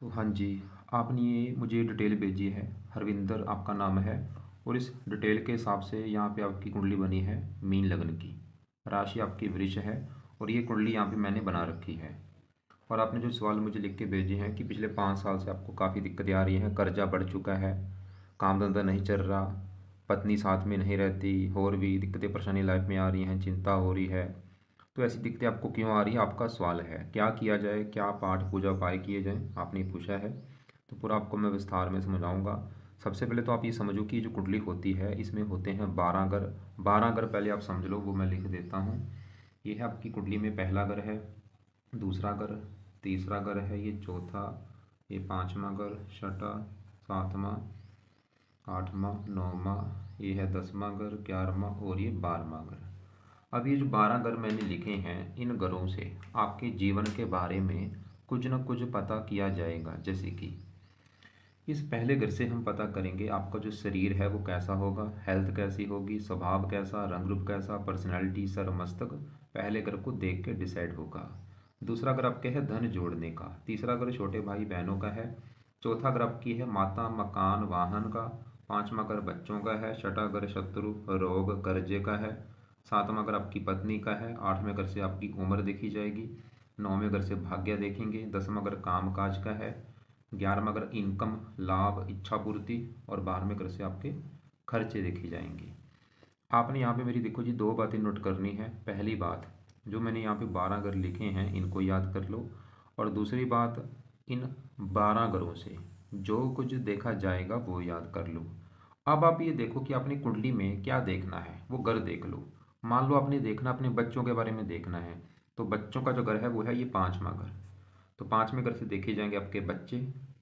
तो हाँ जी, आपने ये मुझे डिटेल भेजी है। हरविंदर आपका नाम है और इस डिटेल के हिसाब से यहाँ पे आपकी कुंडली बनी है मीन लग्न की। राशि आपकी वृष है और ये कुंडली यहाँ पे मैंने बना रखी है। और आपने जो सवाल मुझे लिख के भेजे हैं कि पिछले 5 साल से आपको काफ़ी दिक्कतें आ रही हैं, कर्जा बढ़ चुका है, काम धंधा नहीं चल रहा, पत्नी साथ में नहीं रहती, और भी दिक्कतें परेशानी लाइफ में आ रही हैं, चिंता हो रही है। तो ऐसी दिक्कतें आपको क्यों आ रही है, आपका सवाल है। क्या किया जाए, क्या पाठ पूजा उपाय किए जाएं, आपने पूछा है। तो पूरा आपको मैं विस्तार में समझाऊंगा। सबसे पहले तो आप ये समझो कि जो कुंडली होती है इसमें होते हैं 12 घर। 12 घर पहले आप समझ लो, वो मैं लिख देता हूँ। ये है आपकी कुंडली में पहला घर है, दूसरा घर, तीसरा घर है ये चौथा, ये पांचवा घर, छठा, सातवां, आठवां, नौवां, ये है 10वां घर, 11वां और ये 12वां घर। अब ये जो 12 घर मैंने लिखे हैं, इन घरों से आपके जीवन के बारे में कुछ न कुछ पता किया जाएगा। जैसे कि इस पहले घर से हम पता करेंगे आपका जो शरीर है वो कैसा होगा, हेल्थ कैसी होगी, स्वभाव कैसा, रंग रूप कैसा, पर्सनैलिटी, सर मस्तक, पहले घर को देख के डिसाइड होगा। दूसरा घर आपके है धन जोड़ने का, तीसरा घर छोटे भाई बहनों का है, चौथा घर आपकी है माता, मकान, वाहन का, पांचवा घर बच्चों का है, छठा घर शत्रु, रोग, कर्जे का है, सातवां घर आपकी पत्नी का है, आठवें घर से आपकी उम्र देखी जाएगी, नौवें घर से भाग्य देखेंगे, 10वां घर काम काज का है, 11वां घर इनकम, लाभ, इच्छा पूर्ति, और 12वें घर से आपके खर्चे देखे जाएंगे। आपने यहाँ पे मेरी देखो जी दो बातें नोट करनी है। पहली बात, जो मैंने यहाँ पे 12 घर लिखे हैं इनको याद कर लो। और दूसरी बात, इन 12 घरों से जो कुछ देखा जाएगा वो याद कर लो। अब आप ये देखो कि आपने कुंडली में क्या देखना है, वो घर देख लो। मान लो आपने देखना अपने बच्चों के बारे में देखना है, तो बच्चों का जो घर है वो है ये 5वां घर। तो 5वें घर से देखे जाएंगे आपके बच्चे।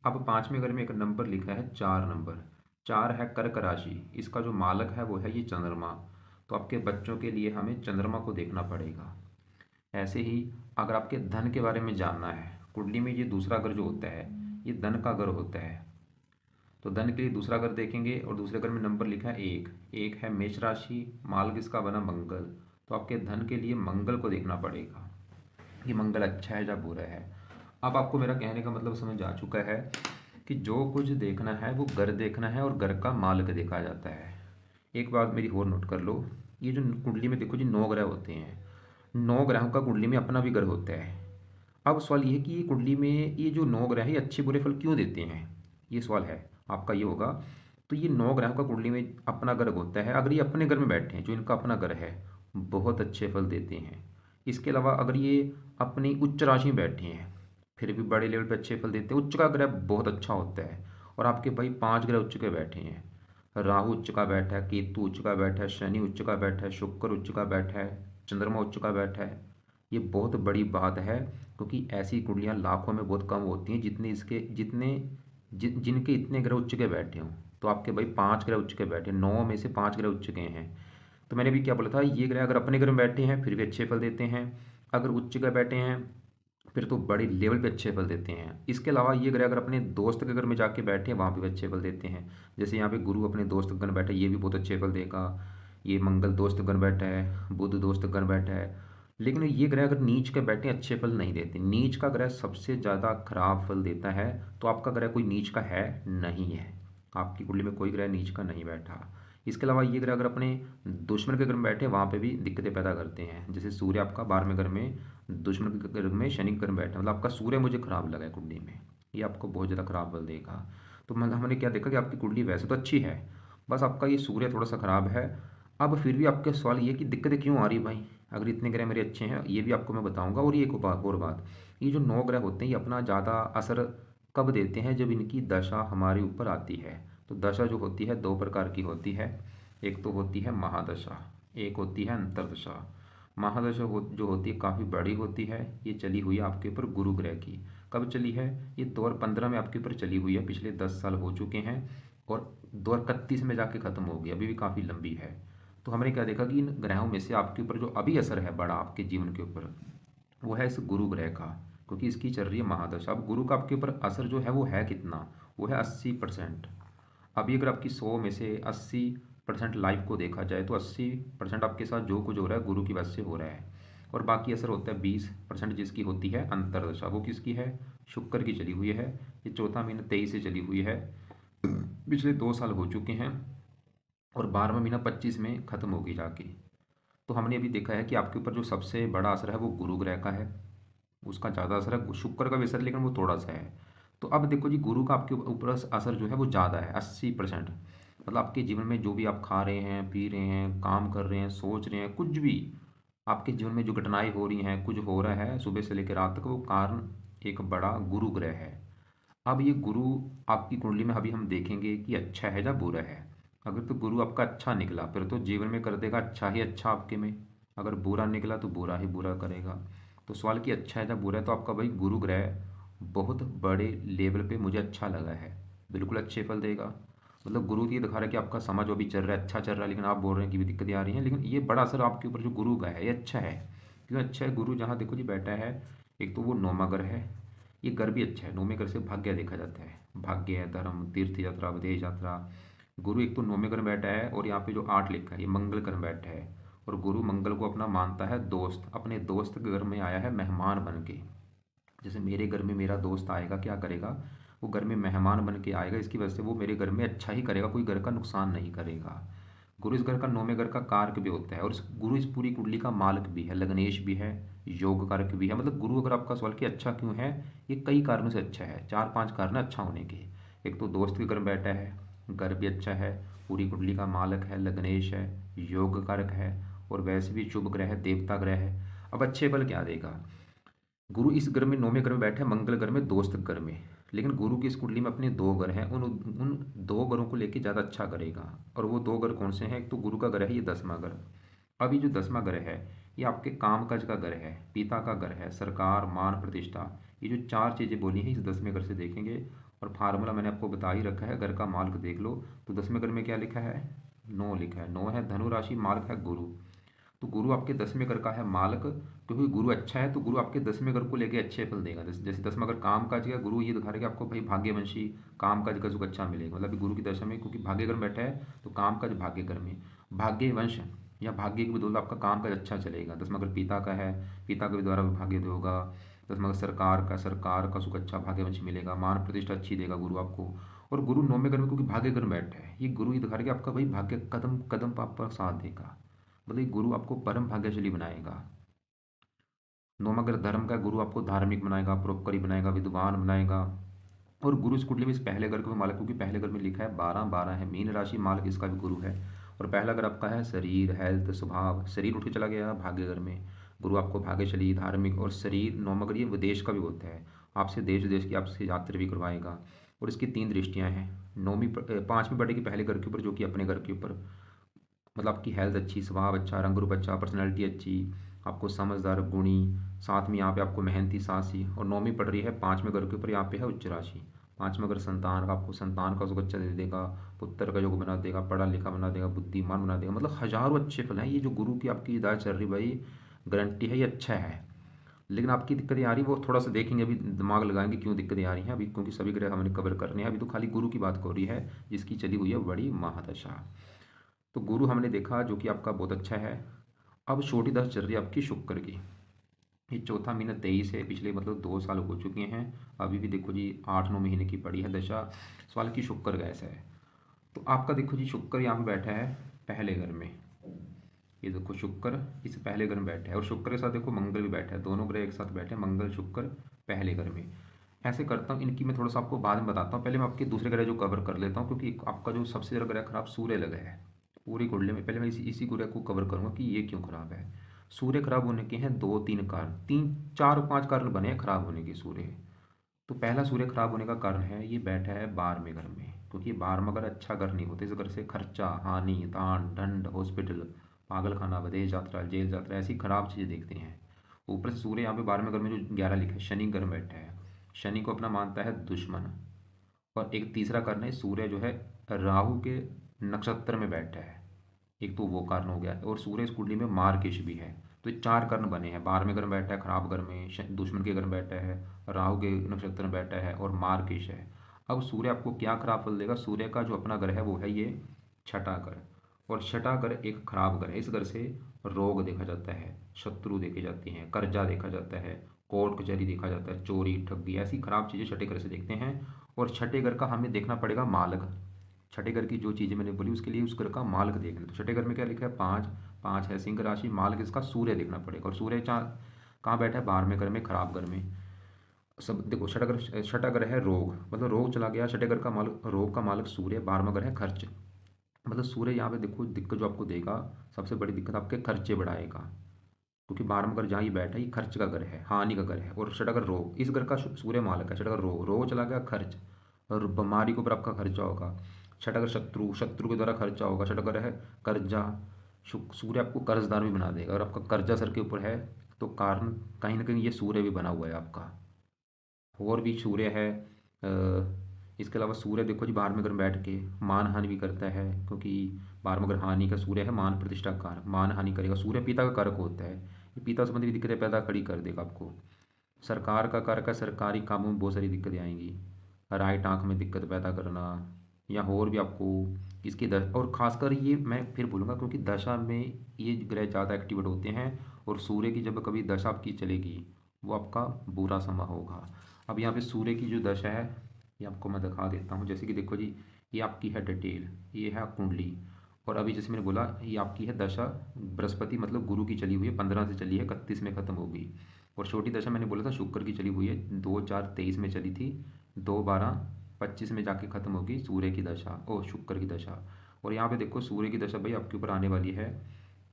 अब 5वें घर में एक नंबर लिखा है 4 नंबर। 4 है कर्क राशि, इसका जो मालक है वो है ये चंद्रमा। तो आपके बच्चों के लिए हमें चंद्रमा को देखना पड़ेगा। ऐसे ही अगर आपके धन के बारे में जानना है, कुंडली में ये दूसरा घर जो होता है ये धन का घर होता है। तो धन के लिए दूसरा घर देखेंगे और दूसरे घर में नंबर लिखा है 1। एक है मेष राशि, माल किसका बना, मंगल। तो आपके धन के लिए मंगल को देखना पड़ेगा कि मंगल अच्छा है या बुरा है। अब आपको मेरा कहने का मतलब समझ आ चुका है कि जो कुछ देखना है वो घर देखना है और घर का मालिक देखा जाता है। एक बात मेरी और नोट कर लो, ये जो कुंडली में देखो जी 9 ग्रह होते हैं, 9 ग्रहों का कुंडली में अपना भी घर होता है। अब सवाल ये है कि ये कुंडली में ये जो 9 ग्रह हैं ये अच्छे बुरे फल क्यों देते हैं, ये सवाल है आपका ये होगा। तो ये 9 ग्रहों का कुंडली में अपना घर होता है, अगर ये अपने घर में बैठे हैं जो इनका अपना घर है बहुत अच्छे फल देते हैं। इसके अलावा अगर ये अपनी उच्च राशि में बैठे हैं फिर भी बड़े लेवल पे अच्छे फल देते हैं। उच्च का ग्रह बहुत अच्छा होता है। और आपके भाई 5 ग्रह उच्च के बैठे हैं, राहु उच्च का बैठा है, केतु उच्च का बैठा है, शनि उच्च का बैठा है, शुक्र उच्च का बैठा है, चंद्रमा उच्च का बैठा है। ये बहुत बड़ी बात है, क्योंकि ऐसी कुंडलियाँ लाखों में बहुत कम होती हैं जिनके इतने ग्रह उच्च के बैठे हों। तो आपके भाई 5 ग्रह उच्च के बैठे, 9 में से 5 ग्रह उच्च के हैं। तो मैंने भी क्या बोला था, ये ग्रह अगर अपने घर में बैठे हैं फिर भी अच्छे फल देते हैं, अगर उच्च ग्रह बैठे हैं फिर तो बड़ी लेवल पे अच्छे फल देते हैं। इसके अलावा ये ग्रह अगर अपने दोस्त के घर में जाके बैठे हैं वहाँ पे भी अच्छे फल देते हैं। जैसे यहाँ पे गुरु अपने दोस्त के घर बैठा है, ये भी बहुत अच्छे फल देगा। ये मंगल दोस्त के घर बैठा है, बुध दोस्त के घर बैठा है। लेकिन ये ग्रह अगर नीच के बैठे अच्छे फल नहीं देते, नीच का ग्रह सबसे ज़्यादा खराब फल देता है। तो आपका ग्रह कोई नीच का है नहीं है, आपकी कुंडली में कोई ग्रह नीच का नहीं बैठा। इसके अलावा ये ग्रह अगर अपने दुश्मन के घर में बैठे वहाँ पे भी दिक्कतें पैदा करते हैं। जैसे सूर्य आपका 12वें घर में, दुश्मन के घर में शनि के घर में बैठा, मतलब आपका सूर्य मुझे खराब लगा है कुंडली में, ये आपको बहुत ज़्यादा खराब फल देगा। तो मतलब हमने क्या देखा कि आपकी कुंडली वैसे तो अच्छी है, बस आपका ये सूर्य थोड़ा सा खराब है। अब फिर भी आपके सवाल ये कि दिक्कतें क्यों आ रही भाई, अगर इतने ग्रह मेरे अच्छे हैं ये भी आपको मैं बताऊंगा। और ये एक और बात, ये जो 9 ग्रह होते हैं ये अपना ज़्यादा असर कब देते हैं, जब इनकी दशा हमारे ऊपर आती है। तो दशा जो होती है 2 प्रकार की होती है, एक तो होती है महादशा, एक होती है अंतरदशा। महादशा जो होती है काफ़ी बड़ी होती है, ये चली हुई है आपके ऊपर गुरु ग्रह की। कब चली है, ये 2015 में आपके ऊपर चली हुई है, पिछले 10 साल हो चुके हैं। और 2031 में जाके ख़त्म होगी, अभी भी काफ़ी लंबी है। तो हमने क्या देखा कि इन ग्रहों में से आपके ऊपर जो अभी असर है बड़ा आपके जीवन के ऊपर, वो है इस गुरु ग्रह का, क्योंकि इसकी चल रही है महादशा। अब गुरु का आपके ऊपर असर जो है वो है कितना, वो है 80%। अभी अगर आपकी 100 में से 80% लाइफ को देखा जाए तो 80% आपके साथ जो कुछ हो रहा है गुरु की वजह से हो रहा है। और बाकी असर होता है 20% जिसकी होती है अंतरदशा, वो किसकी है, शुक्र की चली हुई है। ये चौथा महीना 23 से चली हुई है, पिछले 2 साल हो चुके हैं और 12वां महीना 25 में ख़त्म होगी जाके। तो हमने अभी देखा है कि आपके ऊपर जो सबसे बड़ा असर है वो गुरु ग्रह का है, उसका ज़्यादा असर है। शुक्र का भी असर है लेकिन वो थोड़ा सा है। तो अब देखो जी, गुरु का आपके ऊपर असर जो है वो ज़्यादा है, 80%। मतलब आपके जीवन में जो भी आप खा रहे हैं, पी रहे हैं, काम कर रहे हैं, सोच रहे हैं, कुछ भी आपके जीवन में जो घटनाएं हो रही हैं, कुछ हो रहा है सुबह से लेकर रात तक, वो कारण एक बड़ा गुरु ग्रह है। अब ये गुरु आपकी कुंडली में अभी हम देखेंगे कि अच्छा है या बुरा है। अगर तो गुरु आपका अच्छा निकला फिर तो जीवन में कर देगा अच्छा ही अच्छा आपके में। अगर बुरा निकला तो बुरा ही बुरा करेगा। तो सवाल कि अच्छा है या बुरा है, तो आपका भाई गुरु ग्रह बहुत बड़े लेवल पे मुझे अच्छा लगा है, बिल्कुल अच्छे फल देगा। मतलब गुरु ये दिखा रहा है कि आपका समाज जो भी चल रहा है अच्छा चल रहा है, लेकिन आप बोल रहे हैं कि भी दिक्कतें आ रही हैं, लेकिन ये बड़ा असर आपके ऊपर जो गुरु का है ये अच्छा है। क्यों अच्छा है? गुरु जहाँ देखो जी बैठा है, एक तो वो नौमा ग्रह है, ये घर भी अच्छा है। नौवें घर से भाग्य देखा जाता है, भाग्य, धर्म, तीर्थ यात्रा, विदेश यात्रा। गुरु एक तो नौवें घर में बैठा है और यहाँ पे जो 8 लिखा है ये मंगल घर में बैठा है। और गुरु मंगल को अपना मानता है दोस्त, अपने दोस्त के घर में आया है मेहमान बन के। जैसे मेरे घर में मेरा दोस्त आएगा, क्या करेगा, वो घर में मेहमान बन के आएगा, इसकी वजह से वो मेरे घर में अच्छा ही करेगा, कोई घर का नुकसान नहीं करेगा। गुरु इस घर का नौवें घर का कारक भी होता है और इस गुरु इस पूरी कुंडली का मालक भी है, लग्नेश भी है, योग कारक भी है। मतलब गुरु, अगर आपका सवाल कि अच्छा क्यों है, ये कई कारणों से अच्छा है, 4-5 कारण हैं अच्छा होने के। एक तो दोस्त के घर में बैठा है, घर भी अच्छा है, पूरी कुंडली का मालक है, लग्नेश है, योग कारक है, और वैसे भी शुभ ग्रह है, देवता ग्रह है। अब अच्छे फल क्या देगा? गुरु इस घर में नौवें घर में बैठे हैं, मंगल घर में, दोस्त घर में। लेकिन गुरु की इस कुंडली में अपने 2 घर हैं, उन उन 2 घरों को लेके ज़्यादा अच्छा करेगा। और वो 2 घर कौन से हैं? एक तो गुरु का घर है, ये 10वां घर। अब ये जो 10वां घर है, ये आपके काम काज का घर है, पिता का घर है, सरकार, मान, प्रतिष्ठा। ये जो 4 चीज़ें बोली हैं इस 10वें घर से देखेंगे। और फार्मूला मैंने आपको बता ही रखा है, घर का मार्ग देख लो। तो 10वें घर में क्या लिखा है? 9 लिखा है। 9 है धनु राशि, मार्ग है गुरु। तो गुरु आपके 10वें घर का है मालक। क्योंकि गुरु अच्छा है तो गुरु आपके 10वें घर को लेके अच्छे फल देगा। जैसे 10वां घर काम काज का, गुरु ये दिखा रहा है कि आपको भाई भाग्यवंशी काम काज का सुख अच्छा मिलेगा। मतलब गुरु की दशा में क्योंकि भाग्य घर में बैठा है, तो काम काज भाग्य घर में, भाग्यवंश या भाग्य की बदौलत आपका काम काज अच्छा चलेगा। 10वां घर पिता का है, पिता के द्वारा भाग्य होगा। 10वां घर सरकार का, सरकार का सुख अच्छा भाग्यवंश मिलेगा, मान प्रतिष्ठा अच्छी देगा गुरु आपको। और गुरु 9वें घर में क्योंकि भाग्य घर में बैठा है, ये गुरु ये दिखा रहा है कि आपका भाई भाग्य कदम कदम पर आपका साथ देगा। मतलब ये गुरु आपको परम भाग्यशाली बनाएगा। नौवां घर धर्म का, गुरु आपको धार्मिक बनाएगा, परोपकारी बनाएगा, विद्वान बनाएगा। और गुरु इस कुंडली में इस पहले घर को भी मालक, क्योंकि पहले घर में लिखा है 12-12 है, मीन राशि मालक इसका भी गुरु है। और पहला घर आपका है शरीर, हेल्थ, स्वभाव, शरीर उठ के चला गया भाग्य घर में। गुरु आपको भाग्यशाली, धार्मिक और शरीर। नौवां घर ये विदेश का भी होता है, आपसे देश विदेश की आपसे यात्रा भी करवाएगा। और इसकी 3 दृष्टियां हैं, 5वीं पड़ेगी पहले घर के ऊपर जो कि अपने घर के ऊपर। मतलब आपकी हेल्थ अच्छी, स्वभाव अच्छा, रंग रूप अच्छा, पर्सनैलिटी अच्छी, आपको समझदार, गुणी। साथ में यहाँ पे आपको मेहनती, साहसी। और 9वीं पड़ रही है 5वें घर के ऊपर, यहाँ पे है उच्च राशि। 5वां घर संतान का, आपको संतान का सुख अच्छा दे देगा, पुत्र का योग बना देगा, पढ़ा लिखा बना देगा, बुद्धिमान बना देगा। मतलब हजारों अच्छे फल हैं। ये जो गुरु की आपकी हिदायत चल रही भाई, गारंटी है ये अच्छा है। लेकिन आपकी दिक्कतें आ रही वो थोड़ा सा देखेंगे, अभी दिमाग लगाएंगे क्यों दिक्कतें आ रही हैं अभी, क्योंकि सभी ग्रह हमने कवर करने हैं। अभी तो खाली गुरु की बात हो रही है जिसकी चली हुई है बड़ी महादशा। तो गुरु हमने देखा जो कि आपका बहुत अच्छा है। अब छोटी दशा चल रही है आपकी शुक्र की। ये चौथा महीना 23 है, पिछले मतलब 2 साल हो चुके हैं। अभी भी देखो जी 8-9 महीने की पड़ी है दशा। सवाल की शुक्र कैसा है? तो आपका देखो जी शुक्र यहाँ पे बैठा है पहले घर में। ये देखो शुक्र इस पहले घर में बैठा है और शुक्र के साथ देखो मंगल भी बैठा है, दोनों ग्रह एक साथ बैठे हैं, मंगल शुक्र पहले घर में। ऐसे करता हूँ, इनकी मैं थोड़ा सा आपको बाद में बताता हूँ। पहले मैं आपके दूसरे ग्रह जो कवर कर लेता हूँ, क्योंकि आपका जो सबसे ज़्यादा ग्रह खराब सूर्य लगा है पूरी कुंडली में। पहले मैं इसी ग्रह को कवर करूँगा कि ये क्यों खराब है। सूर्य खराब होने के हैं 2-3 कारण, 3-4-5 कारण बने हैं खराब होने के सूर्य। तो पहला सूर्य खराब होने का कारण है ये बैठा है 12वें घर में, क्योंकि 12वां घर अच्छा घर नहीं होता। इस घर से खर्चा, हानि, दान, दंड, हॉस्पिटल, पागल खाना, विदेश यात्रा, जेल यात्रा, ऐसी खराब चीज़ें देखते हैं। ऊपर से सूर्य यहाँ पे 12वें घर में जो 11 लिखा है, शनि घर में बैठा है, शनि को अपना मानता है दुश्मन। और एक तीसरा कारण है सूर्य जो है राहु के नक्षत्र में बैठा है, एक तो वो कारण हो गया। और सूर्य इस कुंडली में मार्गेश भी है। तो ये 4 कर्ण बने हैं, 12वें घर में बैठा है खराब घर में, दुश्मन के घर में बैठा है, राहु के नक्षत्र में बैठा है और मार्गेश है। अब सूर्य आपको क्या खराब फल देगा? सूर्य का जो अपना घर है वो है ये छठा घर। और छठा घर एक खराब घर है, इस घर से रोग देखा जाता है, शत्रु देखे जाते हैं, कर्जा देखा जाता है, कोर्ट कचहरी देखा जाता है, चोरी ठगी ऐसी खराब चीज़ें छठे घर से देखते हैं। और छठे घर का हमें देखना पड़ेगा मालक। छठे घर की जो चीज़ें मैंने बोली उसके लिए उस घर का मालक देखना। तो छठे घर में क्या लिखा है, पाँच। पाँच है सिंह राशि, मालक इसका सूर्य देखना पड़ेगा। और सूर्य कहाँ बैठा है, 12वें घर में, खराब घर में। सब देखो, छठा घर है रोग, मतलब रोग चला गया। छठे घर का मालक, रोग का मालक सूर्य। 12वां घर है खर्च, मतलब सूर्य यहाँ पे देखो दिक्कत जो आपको देगा, सबसे बड़ी दिक्कत आपके खर्चे बढ़ाएगा। क्योंकि 12वां घर जहाँ ये बैठा है ये खर्च का घर है, हानि का घर है। और छठा घर रोग, इस घर का सूर्य मालक है। छठा घर रोग, रोग चला गया खर्च, और बीमारी के ऊपर आपका खर्चा होगा। छठा घर शत्रु, शत्रु के द्वारा खर्चा होगा। छठा घर है कर्जा, सूर्य आपको कर्जदार भी बना देगा। और आपका कर्जा सर के ऊपर है, तो कारण कहीं ना कहीं ये सूर्य भी बना हुआ है आपका। और भी सूर्य है। इसके अलावा सूर्य देखो जी, 12वें घर में बैठ के मान हानि भी करता है। क्योंकि 12वां घर हानि का सूर्य है, मान प्रतिष्ठा का कारक, मान हानि करेगा। सूर्य पिता का कारक होता है, ये पिता संबंधी भी दिक्कतें पैदा खड़ी कर देगा आपको। सरकार का कारक है, सरकारी कामों में बहुत सारी दिक्कतें आएंगी। राइट आंख में दिक्कत पैदा करना, या और भी आपको इसकी दशा। और खासकर ये मैं फिर बोलूँगा, क्योंकि दशा में ये ग्रह ज़्यादा एक्टिवेट होते हैं। और सूर्य की जब कभी दशा आपकी चलेगी, वो आपका बुरा समय होगा। अब यहाँ पे सूर्य की जो दशा है, ये आपको मैं दिखा देता हूँ। जैसे कि देखो जी, ये आपकी है डिटेल, ये है कुंडली। और अभी जैसे मैंने बोला, ये आपकी है दशा बृहस्पति मतलब गुरु की चली हुई है, 15 से चली है, 31 में ख़त्म होगी। और छोटी दशा मैंने बोला था शुक्र की चली हुई है, 2/4/23 में चली थी, 2/12/25 में जाके ख़त्म होगी सूर्य की दशा, ओ शुक्र की दशा। और यहाँ पे देखो सूर्य की दशा भाई आपके ऊपर आने वाली है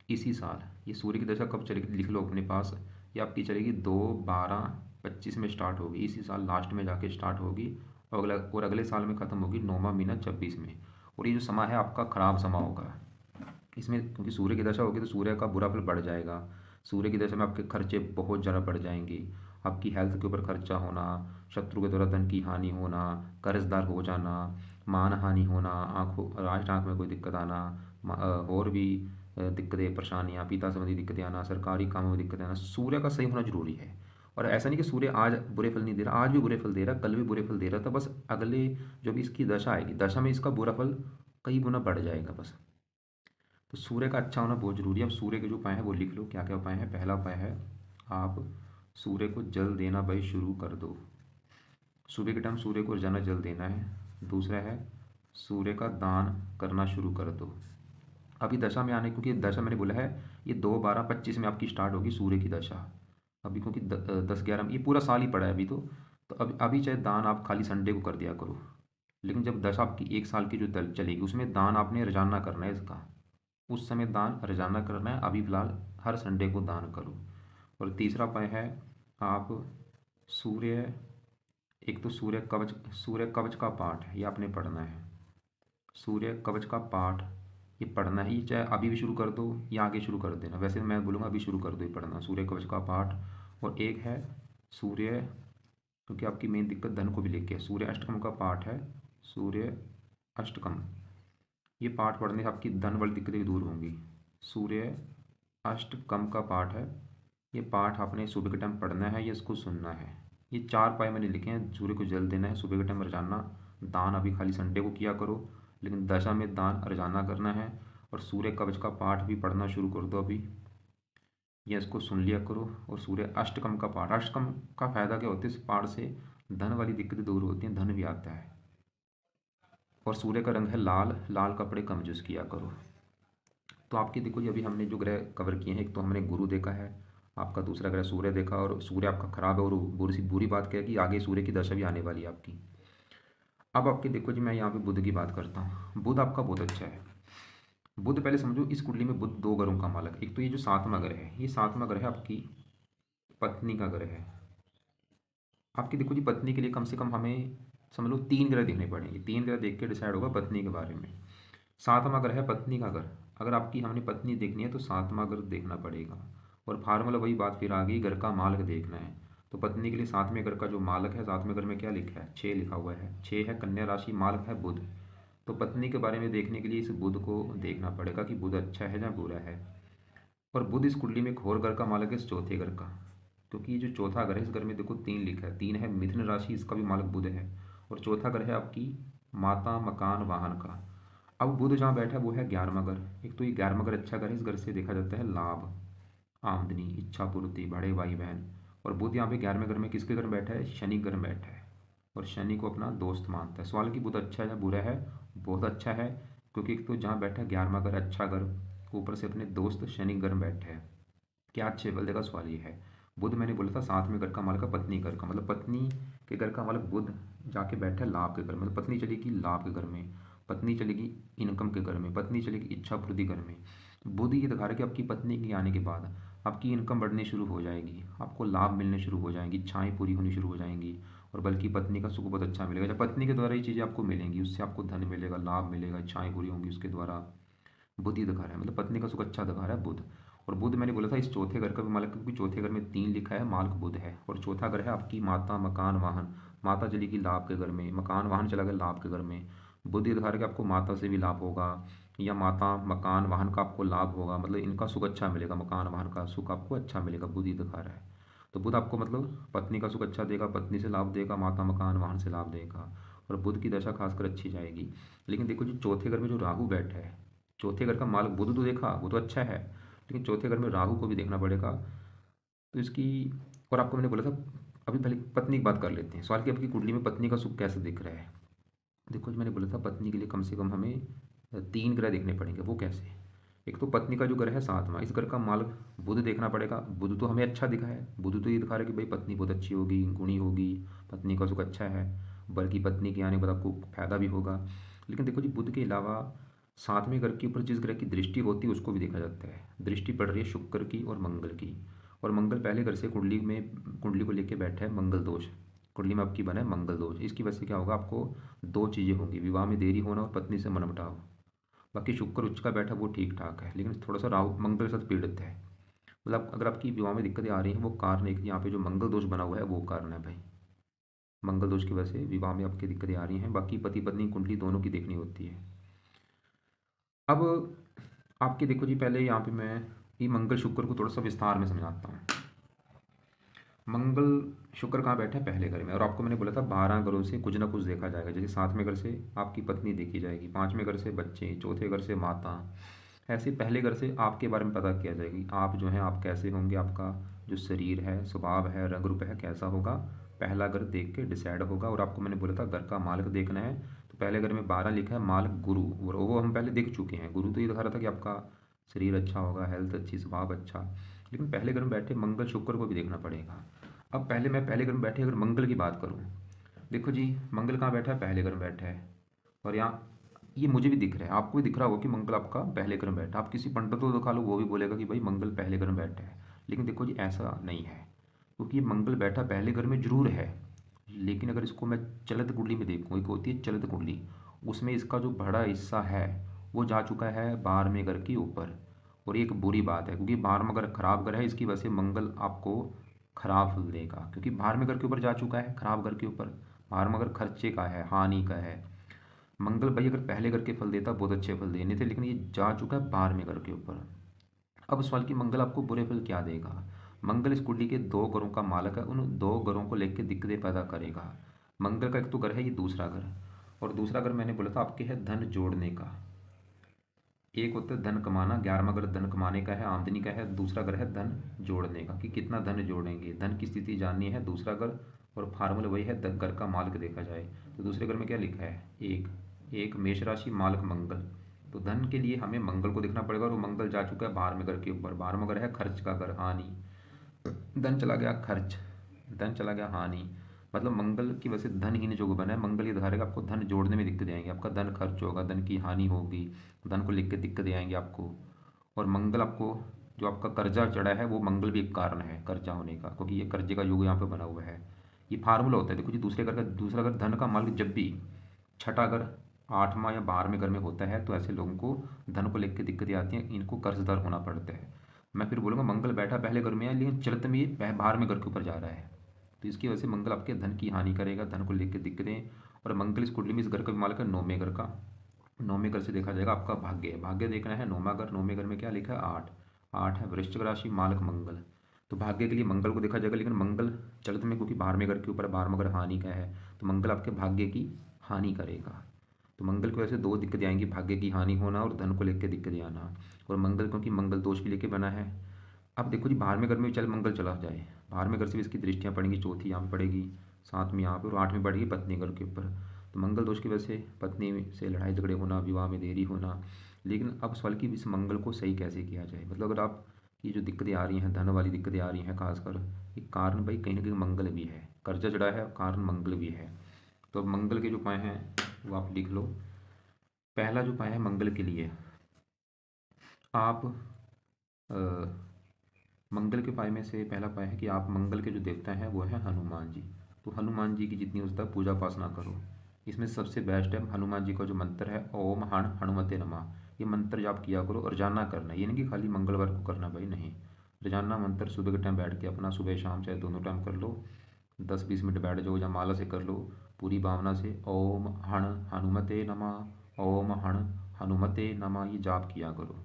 इसी साल। ये सूर्य की दशा कब चलेगी, लिख लो अपने पास। ये आपकी चलेगी 2/12/25 में स्टार्ट होगी, इसी साल लास्ट में जाके स्टार्ट होगी। और अगले साल में ख़त्म होगी 9वां महीना 26 में। और ये जो समय है आपका ख़राब समय होगा इसमें, क्योंकि सूर्य की दशा होगी तो सूर्य का बुरा फल बढ़ जाएगा। सूर्य की दशा में आपके खर्चे बहुत ज़्यादा बढ़ जाएंगे। आपकी हेल्थ के ऊपर खर्चा होना, शत्रु के द्वारा धन की हानि होना, कर्जदार हो जाना, मान हानि होना, आँखों राष्ट्र आँख में कोई दिक्कत आना, और भी दिक्कतें परेशानियाँ, पिता संबंधी दिक्कतें आना, सरकारी कामों में दिक्कतें आना। सूर्य का सही होना जरूरी है। और ऐसा नहीं कि सूर्य आज बुरे फल नहीं दे रहा, आज भी बुरे फल दे रहा, कल भी बुरे फल दे रहा था। बस अगले जो भी इसकी दशा आएगी, दशा में इसका बुरा फल कई गुना बढ़ जाएगा बस। तो सूर्य का अच्छा होना बहुत जरूरी है। अब सूर्य के जो उपाय हैं वो लिख लो, क्या क्या उपाय हैं। पहला उपाय है, आप सूर्य को जल देना भाई शुरू कर दो। सुबह के टाइम सूर्य को रोजाना जल देना है। दूसरा है, सूर्य का दान करना शुरू कर दो। अभी दशा में आने, क्योंकि दशा मैंने बोला है ये 2/12/25 में आपकी स्टार्ट होगी सूर्य की दशा। अभी क्योंकि 10/11 में ये पूरा साल ही पड़ा है अभी तो अभी चाहे दान आप खाली संडे को कर दिया करो। लेकिन जब दशा आपकी 1 साल की जो चलेगी, उसमें दान आपने रोजाना करना है इसका। उस समय दान रोजाना करना है, अभी फ़िलहाल हर संडे को दान करो। और तीसरा उपाय है, आप सूर्य, एक तो सूर्य कवच का पाठ है, ये आपने पढ़ना है। सूर्य कवच का पाठ ये पढ़ना है, ये चाहे अभी भी शुरू कर दो या आगे शुरू कर देना। वैसे मैं बोलूँगा अभी शुरू कर दो ये पढ़ना, सूर्य कवच का पाठ। और एक है सूर्य, क्योंकि आपकी मेन दिक्कत धन को भी लेके है, सूर्य अष्टकम का पाठ है। सूर्य अष्टकम, ये पाठ पढ़ने से आपकी धन वाली दिक्कतें भी दूर होंगी। सूर्य अष्टकम का पाठ है, ये पाठ आपने सुबह के टाइम पढ़ना है, ये इसको सुनना है। ये 4 उपाय मैंने लिखे हैं। सूर्य को जल देना है सुबह के टाइम रोजाना, दान अभी खाली संडे को किया करो, लेकिन दशा में दान रोजाना करना है। और सूर्य कवच का पाठ भी पढ़ना शुरू कर दो अभी, ये इसको सुन लिया करो। और सूर्य अष्टकम का पाठ, अष्टकम का फायदा क्या होता है, इस पाठ से धन वाली दिक्कतें दूर होती हैं, धन भी आता है। और सूर्य का रंग है लाल, लाल कपड़े कम यूज़ किया करो। तो आपकी देखो जी, अभी हमने जो ग्रह कवर किए हैं, एक तो हमने गुरु देखा है आपका, दूसरा ग्रह सूर्य देखा, और सूर्य आपका खराब है। और बुरी बुरी बात क्या है कि आगे सूर्य की दशा भी आने वाली है आपकी। अब आपके देखो जी, मैं यहाँ पे बुध की बात करता हूँ। बुध आपका बहुत अच्छा है। बुध पहले समझो, इस कुंडली में बुध 2 ग्रहों का मालक। एक तो ये जो 7वां ग्रह है, ये 7वां ग्रह है आपकी पत्नी का ग्रह है। आपकी देखो जी, पत्नी के लिए कम से कम हमें समझ लो 3 ग्रह देखने पड़ेंगे। 3 ग्रह देख के डिसाइड होगा पत्नी के बारे में। 7वां घर है पत्नी का घर। अगर आपकी हमने पत्नी देखनी है तो 7वां घर देखना पड़ेगा। और फार्मूला वही बात फिर आ गई, घर का मालक देखना है। तो पत्नी के लिए 7वें घर का जो मालक है, 7वें घर में क्या लिखा है, 6 लिखा हुआ है। 6 है कन्या राशि, मालक है बुध। तो पत्नी के बारे में देखने के लिए इस बुध को देखना पड़ेगा कि बुध अच्छा है या बुरा है। और बुध इस कुंडली में एक और घर का मालक है, इस चौथे घर का। क्योंकि ये जो चौथा घर है, इस घर में देखो 3 लिखा है। 3 है मिथुन राशि, इसका भी मालक बुध है। और चौथा घर है आपकी माता, मकान, वाहन का। अब बुध जहाँ बैठा है वो है 11वां घर। एक तो ये 11वां घर अच्छा घर है, इस घर से देखा जाता है लाभ, आमदनी, इच्छा पूर्ति, बड़े भाई बहन। और बुध यहाँ पे 11वें घर में किसके घर में बैठा है? शनि घर में बैठा है, और शनि को अपना दोस्त मानता है। सवाल कि बुध अच्छा है या बुरा है? बहुत अच्छा है, क्योंकि एक तो जहाँ बैठा है 11वां घर, अच्छा घर, ऊपर से अपने दोस्त शनि घर में बैठे हैं। क्या अच्छे फल देगा? सवाल ये है। बुध मैंने बोला था 7वें घर का मालक है पत्नी घर का, मतलब पत्नी के घर का मालक बुध जाके बैठा है लाभ के घर में, मतलब पत्नी चलेगी लाभ के घर में, पत्नी चलेगी इनकम के घर में, पत्नी चलेगी इच्छा पूर्ति घर में। बुध ये दिखा रहा है कि आपकी पत्नी के आने के बाद आपकी इनकम बढ़नी शुरू हो जाएगी, आपको लाभ मिलने शुरू हो जाएंगी, इच्छाएं पूरी होनी शुरू हो जाएंगी, और बल्कि पत्नी का सुख बहुत अच्छा मिलेगा। जब पत्नी के द्वारा ये चीज़ें आपको मिलेंगी, उससे आपको धन मिलेगा, लाभ मिलेगा, इच्छाएं पूरी होंगी उसके द्वारा। बुध ही दिखा रहा है, मतलब पत्नी का सुख अच्छा दिखा रहा है बुध। और बुध मैंने बोला था इस चौथे घर का भी मालक, क्योंकि चौथे घर में 3 लिखा है, मालक बुध है, और चौथा घर है आपकी माता, मकान, वाहन। माता चलेगी लाभ के घर में, मकान वाहन चला गया लाभ के घर में। बुध ये दिखा रहा है कि आपको माता से भी लाभ होगा, या माता मकान वाहन का आपको लाभ होगा, मतलब इनका सुख अच्छा मिलेगा, मकान वाहन का सुख आपको अच्छा मिलेगा, बुध ही दिखा रहा है। तो बुध आपको मतलब पत्नी का सुख अच्छा देगा, पत्नी से लाभ देगा, माता मकान वाहन से लाभ देगा, और बुध की दशा खासकर अच्छी जाएगी। लेकिन देखो जी चौथे घर में जो राहु बैठा है, चौथे घर का मालक बुध तो देखा, वो तो अच्छा है, लेकिन चौथे घर में राहु को भी देखना पड़ेगा। तो इसकी, और आपको मैंने बोला था, अभी पहले पत्नी की बात कर लेते हैं। सवाल की आपकी कुंडली में पत्नी का सुख कैसे दिख रहा है? देखो जी मैंने बोला था पत्नी के लिए कम से कम हमें 3 ग्रह देखने पड़ेंगे। वो कैसे? एक तो पत्नी का जो घर है 7वां, इस घर का मालक बुध देखना पड़ेगा। बुध तो हमें अच्छा दिखा है, बुध तो ये दिखा रहा है कि भाई पत्नी बहुत अच्छी होगी, गुणी होगी, पत्नी का सुख अच्छा है, बल्कि पत्नी के आने के बाद आपको फायदा भी होगा। लेकिन देखो जी बुध के अलावा 7वें घर के ऊपर जिस ग्रह की दृष्टि होती है उसको भी देखा जाता है। दृष्टि पड़ रही है शुक्र की और मंगल की, और मंगल पहले घर से कुंडली में, कुंडली को लेके बैठा है मंगल दोष, कुंडली में आपकी बना है मंगल दोष। इसकी वजह से क्या होगा? आपको 2 चीज़ें होंगी, विवाह में देरी होना और पत्नी से मनमुटाव। बाकी शुक्र उच्च का बैठा वो ठीक ठाक है, लेकिन थोड़ा सा राहु मंगल के साथ पीड़ित है। मतलब अगर आपकी विवाह में दिक्कतें आ रही हैं, वो कारण एक यहाँ पे जो मंगल दोष बना हुआ है वो कारण है भाई। मंगल दोष की वजह से विवाह में आपकी दिक्कतें आ रही हैं। बाकी पति पत्नी कुंडली दोनों की देखनी होती है। अब आपके देखो जी पहले यहाँ पे मैं ये मंगल शुक्र को थोड़ा सा विस्तार में समझाता हूँ। मंगल शुक्र कहाँ बैठा है? पहले घर में। और आपको मैंने बोला था 12 घरों से कुछ ना कुछ देखा जाएगा। जैसे 7वें घर से आपकी पत्नी देखी जाएगी, 5वें घर से बच्चे, चौथे घर से माता, ऐसे पहले घर से आपके बारे में पता किया जाएगी। आप जो हैं आप कैसे होंगे, आपका जो शरीर है, स्वभाव है, रंग रूप है, कैसा होगा, पहला घर देख के डिसाइड होगा। और आपको मैंने बोला था घर का मालक देखना है, तो पहले घर में 12 लिखा है, मालक गुरु, और वो हम पहले देख चुके हैं। गुरु तो ये दिखा रहा था कि आपका शरीर अच्छा होगा, हेल्थ अच्छी, स्वभाव अच्छा। लेकिन पहले घर में बैठे मंगल शुक्र को भी देखना पड़ेगा। अब पहले मैं पहले घर में बैठे अगर मंगल की बात करूँ, देखो जी मंगल कहाँ बैठा है? पहले घर में बैठा है। और यहाँ ये मुझे भी दिख रहा है, आपको भी दिख रहा होगा कि मंगल आपका पहले घर में बैठा है। आप किसी पंडित को दिखा लो, वो भी बोलेगा कि भाई मंगल पहले घर में बैठा है। लेकिन देखो जी ऐसा नहीं है, क्योंकि ये मंगल बैठा पहले घर में जरूर है, लेकिन अगर इसको मैं चलित कुंडली में देखूँ, एक होती है चलित कुंडली, उसमें इसका जो बड़ा हिस्सा है वो जा चुका है 12वें घर के ऊपर। और ये एक बुरी बात है, क्योंकि 12वां घर खराब घर है, इसकी वजह से मंगल आपको खराब फल देगा, क्योंकि 12वें घर के ऊपर जा चुका है, खराब घर के ऊपर। 12वां घर खर्चे का है, हानि का है। मंगल भाई अगर पहले घर के फल देता बहुत अच्छे फल देने थे, लेकिन ये जा चुका है 12वें घर के ऊपर। अब सवाल कि मंगल आपको बुरे फल क्या देगा? मंगल इस कुंडली के 2 घरों का मालक है, उन 2 घरों को लेकर दिक्कतें पैदा करेगा। मंगल का एक तो घर है ये दूसरा घर, और दूसरा घर मैंने बोला था आपके है धन जोड़ने का। एक होता है धन कमाना, 11वां घर धन कमाने का है, आमदनी का है। दूसरा घर है धन जोड़ने का, कि कितना धन जोड़ेंगे, धन की स्थिति जाननी है, दूसरा घर। और फार्मूला वही है घर का मालक देखा जाए तो दूसरे घर में क्या लिखा है? एक एक मेष राशि मालक मंगल। तो धन के लिए हमें मंगल को देखना पड़ेगा, और वो मंगल जा चुका है 12वें घर के ऊपर। 12वां घर है खर्च का घर, हानि। धन चला गया खर्च, धन चला गया हानि, मतलब मंगल की वजह से धनहीन जो बना है, मंगल ये दिखाएगा आपको धन जोड़ने में दिक्कतें आएंगी, आपका धन खर्च होगा, धन की हानि होगी, धन को लेकर दिक्कतें आएंगी आपको। और मंगल आपको जो आपका कर्जा चढ़ा है वो मंगल भी एक कारण है कर्जा होने का, क्योंकि ये कर्जे का युग यहाँ पे बना हुआ है। ये फार्मूला होता है। देखो जी दूसरे घर का, दूसरा घर धन का मालिक जब भी छठा घर, 8वां या 12वें घर में होता है, तो ऐसे लोगों को धन को लेकर दिक्कतें आती हैं, इनको कर्जदार होना पड़ता है। मैं फिर बोलूँगा मंगल बैठा पहले घर में है, लेकिन चलत में ये 12वें घर के ऊपर जा रहा है, तो इसकी वजह से मंगल आपके धन की हानि करेगा, धन को लेकर दिक्कतें। और मंगल इस कुंडली में इस घर का भी मालिक है 9वें घर का। 9वें घर से देखा जाएगा आपका भाग्य, भाग्य देखना है 9वां घर। 9वें घर में क्या लिखा है? 8। 8 है वृश्चिक राशि मालक मंगल, तो भाग्य के लिए मंगल को देखा जाएगा। लेकिन मंगल चलत में क्योंकि 12वें घर के ऊपर, 12वां घर हानि का है, तो मंगल आपके भाग्य की हानि करेगा। तो मंगल की वजह से 2 दिक्कतें आएंगी, भाग्य की हानि होना और धन को लेकर दिक्कतें आना। और मंगल क्योंकि मंगल दोष भी लेके बना है, अब देखो जी, बाहर में घर में चल मंगल चला जाए, बाहर में घर से भी इसकी दृष्टियाँ पड़ेंगी, चौथी यहाँ पे पड़ेगी, साथ में यहाँ पे, और आठवीं पड़ेगी पत्नी घर के ऊपर। तो मंगल दोष की वजह से पत्नी से लड़ाई झगड़े होना, विवाह में देरी होना। लेकिन अब सवाल कि इस मंगल को सही कैसे किया जाए, मतलब अगर आप ये जो दिक्कतें आ रही हैं, धन वाली दिक्कतें आ रही हैं खासकर, ये कारण भाई कहीं ना कहीं मंगल भी है, कर्जा चढ़ा है, कारण मंगल भी है। तो अब मंगल के जो उपाय हैं वो आप लिख लो। पहला जो उपाय है मंगल के लिए, आप अ, मंगल के उपाय में से पहला उपाय है कि आप मंगल के जो देवता हैं वो हैं हनुमान जी। तो हनुमान जी की जितनी हो सकता है पूजा उपासना करो। इसमें सबसे बेस्ट है हनुमान जी का जो मंत्र है, ओम हण हनुमते नमः। ये मंत्र जाप किया करो, और रोजाना करना, ये नहीं कि खाली मंगलवार को करना भाई, नहीं। रोजाना मंत्र सुबह के टाइम बैठ के अपना, सुबह शाम चाहे दोनों टाइम कर लो, 10-20 मिनट बैठ जाओ या माला से कर लो, पूरी भावना से ओम हण हनुमते नमः, ओम हण हनुमते नमः, ये जाप किया करो।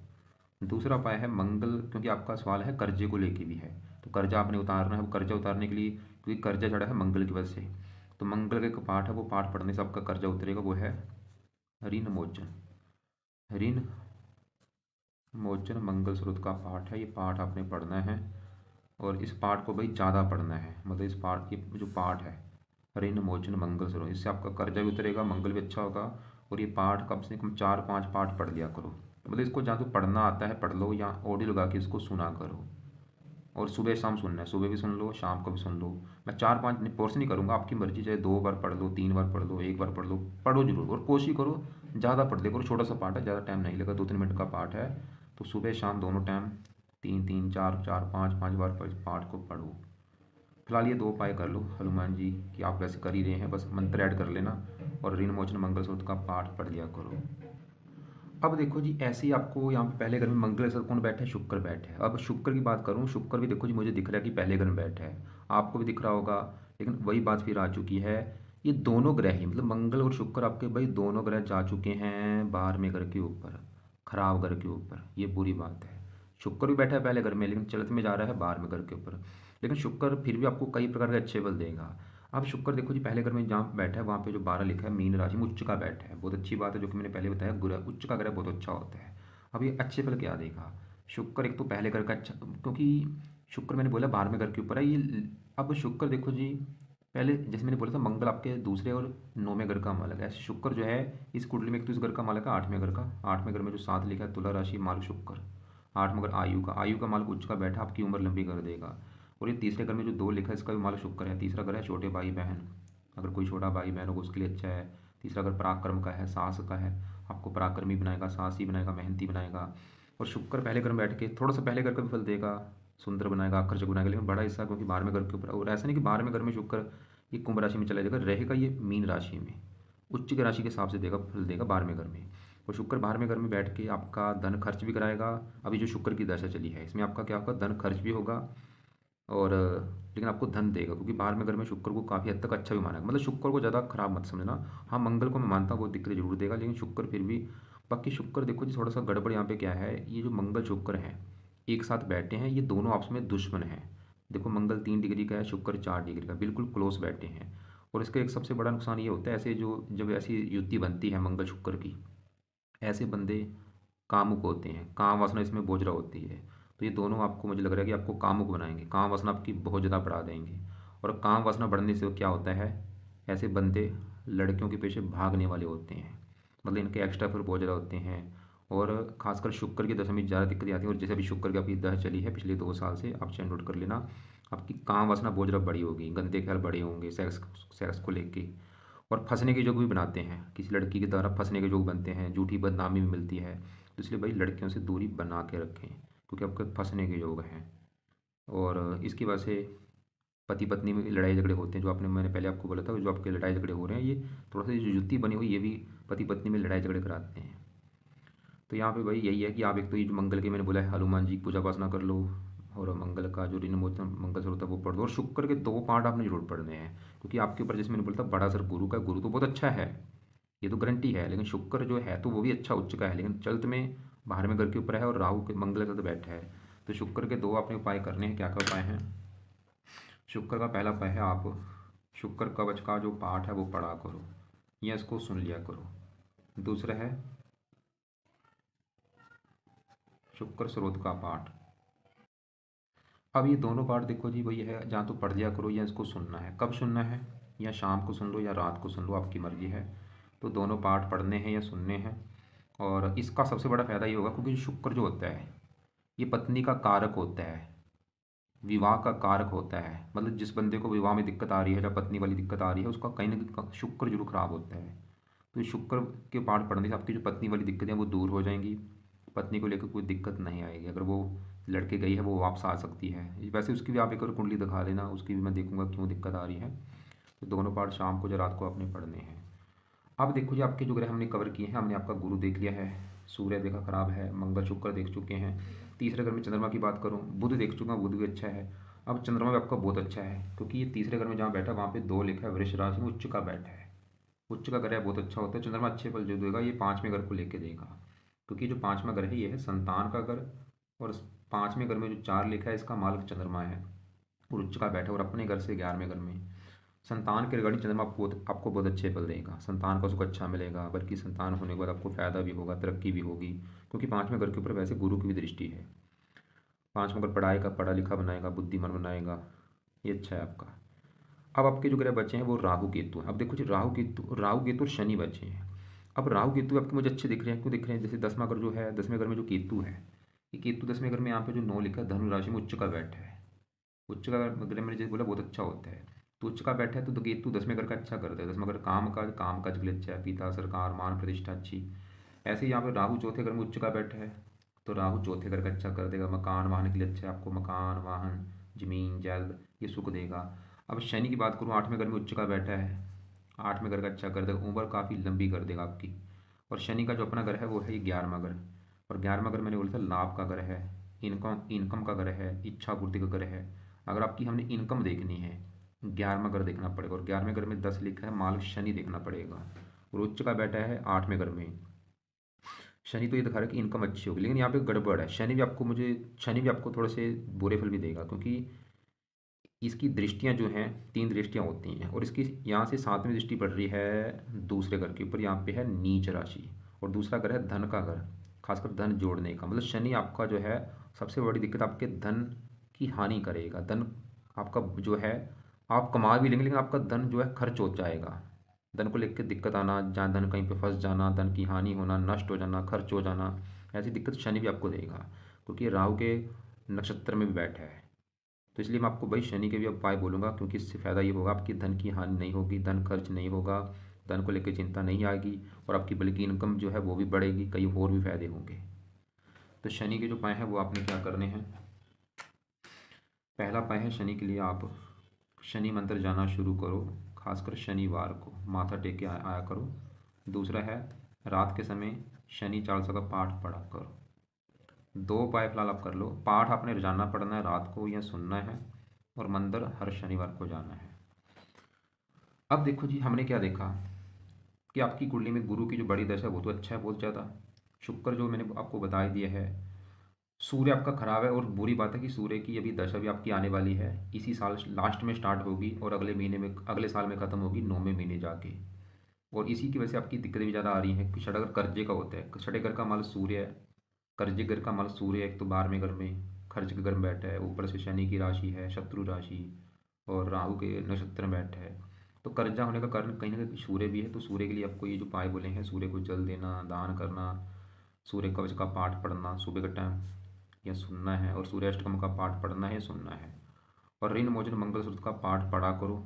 दूसरा उपाय है मंगल, क्योंकि आपका सवाल है कर्जे को लेके भी है, तो कर्जा आपने उतारना है। वो कर्जा उतारने के लिए, क्योंकि कर्जा चढ़ा है मंगल की वजह से, तो मंगल का एक पाठ है, वो पाठ पढ़ने से आपका कर्जा उतरेगा। वो है ऋण मोचन। ऋण मोचन मंगल स्रोत का पाठ है, ये पाठ आपने पढ़ना है। और इस पाठ को भाई ज़्यादा पढ़ना है, मतलब इस पाठ की जो पाठ है ऋण मोचन मंगल स्रोत, इससे आपका कर्जा भी उतरेगा, मंगल भी अच्छा होगा। और ये पाठ कम से कम 4-5 पाठ पढ़ लिया करो, मतलब इसको जहाँ तो पढ़ना आता है पढ़ लो, या ऑडियो लगा के इसको सुना करो। और सुबह शाम सुनना है, सुबह भी सुन लो, शाम को भी सुन लो। मैं 4-5 फोर्स नहीं करूँगा, आपकी मर्जी, चाहे 2 बार पढ़ लो, 3 बार पढ़ लो, 1 बार पढ़ लो, पढ़ो जरूर। और कोशिश करो ज़्यादा पढ़ लिया करो, छोटा सा पाठ है, ज़्यादा टाइम नहीं लगेगा, 2-3 मिनट का पाठ है। तो सुबह शाम दोनों टाइम 3-3, 4-4, 5-5 बार पाठ को पढ़ो। फिलहाल ये 2 उपाय कर लो हनुमान जी की, आप वैसे कर ही रहे हैं, बस मंत्र ऐड कर लेना, और ऋण मोचन मंगल सूत्र का पाठ पढ़ लिया करो। अब देखो जी, ऐसे ही आपको यहाँ पे पहले घर में मंगल के साथ कौन बैठा है, शुक्र बैठा है। अब शुक्र की बात करूँ, शुक्र भी देखो जी मुझे दिख रहा है कि पहले घर में बैठा है, आपको भी दिख रहा होगा। लेकिन वही बात फिर आ चुकी है, ये दोनों ग्रह ही, मतलब मंगल और शुक्र आपके भाई दोनों ग्रह जा चुके हैं बाहर में घर के ऊपर, खराब घर के ऊपर, ये बुरी बात है। शुक्र भी बैठा है पहले घर में, लेकिन चलत में जा रहा है बाहर में घर के ऊपर। लेकिन शुक्र फिर भी आपको कई प्रकार के अच्छे बल देगा। अब शुक्र देखो जी पहले घर में जहाँ बैठा है, वहाँ पे जो 12 लिखा है, मीन राशि में उच्च का बैठा है, बहुत अच्छी बात है, जो कि मैंने पहले बताया, ग्रह उच्च का ग्रह बहुत अच्छा होता है। अब ये अच्छे फल क्या देगा, शुक्र एक तो पहले घर का अच्छा, क्योंकि शुक्र मैंने बोला 12वें घर के ऊपर है ये। अब शुक्र देखो जी, पहले जैसे मैंने बोला था मंगल आपके दूसरे और 9वें घर का मालक है, ऐसे शुक्र जो है इस कुंडली में एक तो इस घर का मालक है 8वें घर का। 8वें घर में जो 7 लिखा है, तुला राशि मालक शुक्र। 8वें घर आयु का मालक उच्च का बैठा, आपकी उम्र लंबी कर देगा। और ये तीसरे घर में जो 2 लिखा है, इसका भी मालक शुक्र है। तीसरा घर है छोटे भाई बहन, अगर कोई छोटा भाई बहन होगा उसके लिए अच्छा है। तीसरा घर पराक्रम का है, साहस का है, आपको पराक्रमी बनाएगा, साहसी बनाएगा, मेहनती बनाएगा। और शुक्र पहले घर में बैठ के थोड़ा सा पहले घर का भी फल देगा, सुंदर बनाएगा, आकर्षक बनाएगा, लेकिन बड़ा हिस्सा क्योंकि 12वें घर के ऊपर। और ऐसा नहीं कि 12वें घर में शुक्र ये कुंभ राशि में चला जाएगा, रहेगा ये मीन राशि में, उच्च की राशि के हिसाब से देगा, फल देगा 12वें घर में। और शुक्र 12वें घर में बैठ के आपका धन खर्च भी कराएगा। अभी जो शुक्र की दशा चली है इसमें आपका क्या होगा, धन खर्च भी होगा, और लेकिन आपको धन देगा, क्योंकि 12वें घर में शुक्र को काफ़ी हद तक अच्छा भी माना है, मतलब शुक्र को ज़्यादा खराब मत समझना। हाँ मंगल को मैं मानता हूँ वो दिक्कत जरूर देगा, लेकिन शुक्र फिर भी। बाकी शुक्र देखो जी थोड़ा सा गड़बड़ यहाँ पे क्या है, ये जो मंगल शुक्र हैं एक साथ बैठे हैं, ये दोनों आपस में दुश्मन हैं। देखो मंगल 3 डिग्री का है, शुक्र 4 डिग्री का, बिल्कुल क्लोज बैठे हैं। और इसका एक सबसे बड़ा नुकसान ये होता है, ऐसे जो जब ऐसी युति बनती है मंगल शुक्र की, ऐसे बंदे कामुक होते हैं, काम वासना इसमें बोझ रहा होती है। तो ये दोनों आपको, मुझे लग रहा है कि आपको कामुक बनाएंगे, काम वासना आपकी बहुत ज़्यादा बढ़ा देंगे। और काम वासना बढ़ने से क्या होता है, ऐसे बंदे लड़कियों के पीछे भागने वाले होते हैं, मतलब इनके एक्स्ट्रा फिर बहुत ज़्यादा होते हैं। और खासकर शुक्र की दशा में ज़्यादा दिक्कतें आती हैं। और जैसे अभी शुक्र की आपकी दशा चली है पिछले 2 साल से, आप चैन नोट कर लेना, आपकी काम वासना बहुत ज़्यादा बड़ी होगी, गंदे ख्याल बड़े होंगे सेक्स सेक्स को लेके। और फंसने के योग भी बनाते हैं, किसी लड़की की तरफ फंसने के योग बनते हैं, झूठी बदनामी भी मिलती है। तो इसलिए भाई लड़कियों से दूरी बना के रखें, क्योंकि आपके फंसने के योग हैं। और इसकी वजह से पति पत्नी में लड़ाई झगड़े होते हैं, जो आपने, मैंने पहले आपको बोला था, जो आपके लड़ाई झगड़े हो रहे हैं, ये थोड़ा सा जो जुत्ती बनी हुई ये भी पति पत्नी में लड़ाई झगड़े कराते हैं। तो यहाँ पे भाई यही है कि आप एक तो ये जो मंगल के मैंने बोला है हनुमान जी की पूजा उपासना कर लो, और मंगल का जो ऋण मोचन मंगल स्रोत है वो पढ़ दो, और शुक्र के 2 पाठ आपने जरूर पढ़ने हैं, क्योंकि आपके ऊपर जैसे मैंने बोला था बड़ा असर गुरु का, गुरु तो बहुत अच्छा है, ये तो गारंटी है। लेकिन शुक्र जो है तो वो भी अच्छा उच्च का है, लेकिन चलत में बाहर में घर के ऊपर है, और राहु के मंगल के साथ बैठा है। तो शुक्र के 2 आपने उपाय करने हैं। क्या क्या उपाय हैं, शुक्र का पहला उपाय है, आप शुक्र कवच का जो पाठ है वो पढ़ा करो, या इसको सुन लिया करो। दूसरा है शुक्र स्रोत का पाठ, अब ये दोनों पाठ देखो जी वही है, जहाँ तो पढ़ लिया करो या इसको सुनना है। कब सुनना है, या शाम को सुन लो या रात को सुन लो, आपकी मर्ज़ी है। तो दोनों पाठ पढ़ने हैं या सुनने हैं। और इसका सबसे बड़ा फ़ायदा ये होगा क्योंकि शुक्र जो होता है ये पत्नी का कारक होता है, विवाह का कारक होता है। मतलब जिस बंदे को विवाह में दिक्कत आ रही है या पत्नी वाली दिक्कत आ रही है, उसका कहीं ना कहीं शुक्र जरूर खराब होता है। तो इस शुक्र के पाठ पढ़ने से आपकी जो पत्नी वाली दिक्कतें हैं वो दूर हो जाएंगी। पत्नी को लेकर कोई दिक्कत नहीं आएगी। अगर वो लड़के गई है वो वापस आ सकती है। वैसे उसकी भी आप एक बार कुंडली दिखा देना, उसकी भी मैं देखूंगा क्यों दिक्कत आ रही है। तो दोनों पाठ शाम को या रात को आपने पढ़ने हैं। अब देखो जी आपके जो ग्रह हमने कवर किए हैं, हमने आपका गुरु देख लिया है, सूर्य देखा खराब है, मंगल शुक्र देख चुके हैं। तीसरे घर में चंद्रमा की बात करूं, बुध देख चुका, बुध भी अच्छा है। अब चंद्रमा भी आपका बहुत अच्छा है क्योंकि ये तीसरे घर में जहाँ बैठा वहाँ पे 2 लिखा है, वृष राशि में उच्च का बैठा है। उच्च का ग्रह बहुत अच्छा होता है, चंद्रमा अच्छे फल जो देगा ये 5वें घर को लेके देगा। क्योंकि जो 5वां घर है ये है संतान का घर। और 5वें घर में जो 4 लिखा है इसका मालिक चंद्रमा है और उच्च का बैठा है। और अपने घर से 11वें घर में संतान के रिगार्डिंग चंद्रमा आपको बहुत अच्छे फल देगा। संतान का सुख अच्छा मिलेगा, बल्कि संतान होने के बाद आपको फ़ायदा भी होगा, तरक्की भी होगी। क्योंकि 5वें घर के ऊपर वैसे गुरु की भी दृष्टि है। 5वां घर पढ़ाई का, पढ़ा लिखा बनाएगा, बुद्धिमान बनाएगा, ये अच्छा है आपका। अब आपके जो ग्रह बचे हैं वो राहु केतु हैं। अब देखो जी राहु केतु और शनि बचे हैं। अब राहु केतु आपके मुझे अच्छे दिख रहे हैं, क्यों दिख रहे हैं? जैसे 10वां घर जो है, 10वें घर में जो केतु है, ये केतु 10वें घर में यहाँ पे जो 9 लिखा है धनु राशि में उच्च का बैठा है। उच्च का ग्रह मैंने जैसे बोला बहुत अच्छा होता है। तो उच्च का बैठा है तो केतु 10वें घर का अच्छा करता है। 10वां घर काम काज के लिए अच्छा है, पिता सरकार मान प्रतिष्ठा अच्छी। ऐसे ही यहाँ पे राहु चौथे घर में उच्च का बैठा है, तो राहु चौथे घर का अच्छा कर देगा, मकान वाहन के लिए अच्छा है। आपको मकान वाहन जमीन जायदाद ये सुख देगा। अब शनि की बात करूँ, 8वें घर में उच्च का बैठा है, 8वें घर का अच्छा कर देगा, उम्र काफ़ी लंबी कर देगा आपकी। और शनि का जो अपना घर है वो है 11वां घर। और 11वां घर मैंने बोला था लाभ का घर है, इनकम इनकम का घर है, इच्छा पूर्ति का घर है। अगर आपकी हमने इनकम देखनी है, 11वां घर देखना पड़ेगा। और 11वें घर में 10 लिखा है, मालिक शनि देखना पड़ेगा। और उच्च का बैठा है 8वें घर में। शनि तो ये दिखा रहा है कि इनकम अच्छी होगी, लेकिन यहाँ पे गड़बड़ है। शनि भी आपको थोड़े से बुरे फल भी देगा, क्योंकि इसकी दृष्टियां जो हैं 3 दृष्टियां होती हैं। और इसकी यहाँ से 7वीं दृष्टि पड़ रही है दूसरे घर के ऊपर, यहाँ पे है नीच राशि। और दूसरा घर है धन का घर, खासकर धन जोड़ने का। मतलब शनि आपका जो है सबसे बड़ी दिक्कत आपके धन की हानि करेगा। धन आपका जो है आप कमा भी लेंगे, लेकिन आपका धन जो है खर्च हो जाएगा। धन को लेकर दिक्कत आना, जहाँ धन कहीं पे फंस जाना, धन की हानि होना, नष्ट हो जाना, खर्च हो जाना, ऐसी दिक्कत शनि भी आपको देगा। क्योंकि ये राहु के नक्षत्र में भी बैठा है। तो इसलिए मैं आपको भाई शनि के भी उपाय बोलूँगा, क्योंकि इससे फ़ायदा ये होगा आपकी धन की हानि नहीं होगी, धन खर्च नहीं होगा, धन को लेकर चिंता नहीं आएगी। और आपकी बल्कि इनकम जो है वो भी बढ़ेगी, कई और भी फायदे होंगे। तो शनि के जो उपाय हैं वो आपने क्या करने हैं? पहला उपाय है शनि के लिए आप शनि मंत्र जाना शुरू करो, खासकर शनिवार को माथा टेक के आया करो। दूसरा है रात के समय शनि चालीसा का पाठ पढ़ा करो। 2 उपाय फिलहाल आप कर लो। पाठ आपने रोजाना पढ़ना है रात को या सुनना है, और मंदिर हर शनिवार को जाना है। अब देखो जी हमने क्या देखा कि आपकी कुंडली में गुरु की जो बड़ी दशा है वो तो अच्छा है बहुत ज़्यादा। शुक्र जो मैंने आपको बता ही दिया है। सूर्य आपका खराब है, और बुरी बात है कि सूर्य की अभी दशा भी आपकी आने वाली है, इसी साल लास्ट में स्टार्ट होगी और अगले महीने में, अगले साल में ख़त्म होगी 9वें महीने जाके। और इसी की वजह से आपकी दिक्कतें भी ज़्यादा आ रही हैं कि छठा घर कर्जे का होता है। छठे घर का माल सूर्य है, कर्जे घर का माल सूर्य, एक तो 12वें घर में खर्च के घर में बैठा है, ऊपर से शनि की राशि है शत्रु राशि, और राहु के नक्षत्र में बैठा है। तो कर्जा होने का कारण कहीं ना कहीं सूर्य भी है। तो सूर्य के लिए आपको ये जो उपाय बोले हैं, सूर्य को जल देना, दान करना, सूर्य कवच का पाठ पढ़ना सुबह के टाइम या सुनना है, और सूर्य अष्टकम का पाठ पढ़ना है या सुनना है। और ऋण मोचन मंगल सूत्र का पाठ पढ़ा करो,